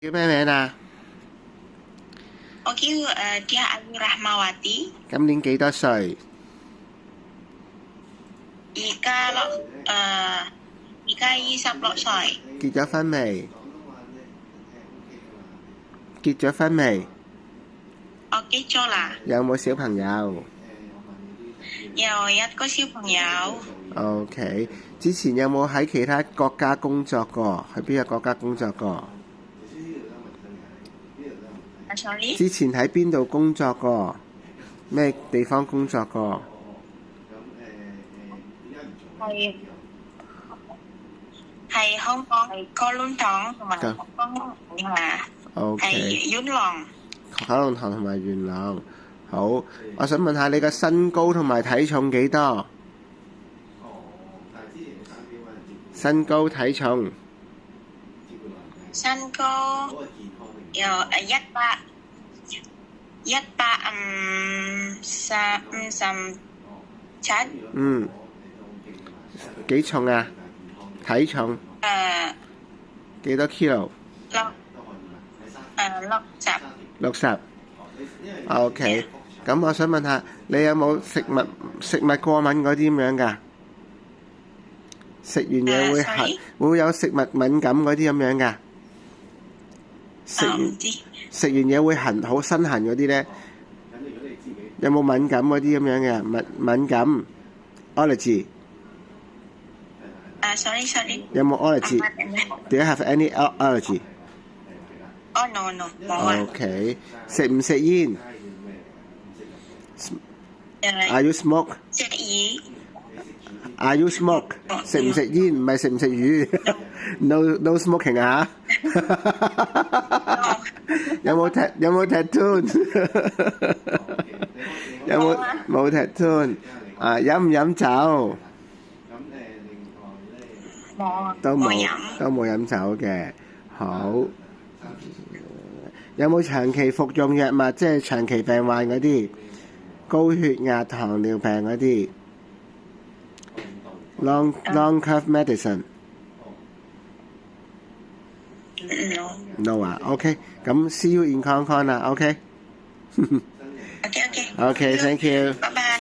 叫咩名啊？我叫Dia Ayu Rahmawati，今年幾多歲？而家26歲。結咗婚未？結咗婚未？我結咗啦，有冇小朋友有一個小朋友。 ？OK，之前有冇喺其他國家工作過？去邊個國家工作過？ Sorry，之前喺邊度工作過？咩地方工作過？係香港哥倫堂同埋香港係 OK，元朗。九龍塘同埋元朗。好，我想問下你嘅身高同埋體重幾多？身高體重身高有157。幾重啊？體重幾多 kilo？ 60。OK，咁我想問下你有冇食物過敏嗰啲咁樣㗎？食完嘢會痕，會有食物敏感嗰啲咁樣㗎？食完嘢會痕，好身痕嗰啲呢？有冇敏感嗰啲咁樣嘅？敏感 allergy？ sorry，有冇 allergy？ Do you have any allergy？ no， 冇啊。 OK， 食唔食煙？Are you smoke？ 食魚。Are you smoke？ 食唔食煙？唔係食唔食魚？No smoking 啊！有冇 tattoo？ 冇 tattoo？ 飲唔飲酒？冇啊，都冇飲。飲酒嘅。好，有冇長期服用藥物？即係長期病患嗰啲，高血壓、糖尿病嗰啲。Long cough medicine？ No 啊 ，OK， 咁 see you in Hong Kong 啦 ，OK。 OK， OK，thank you。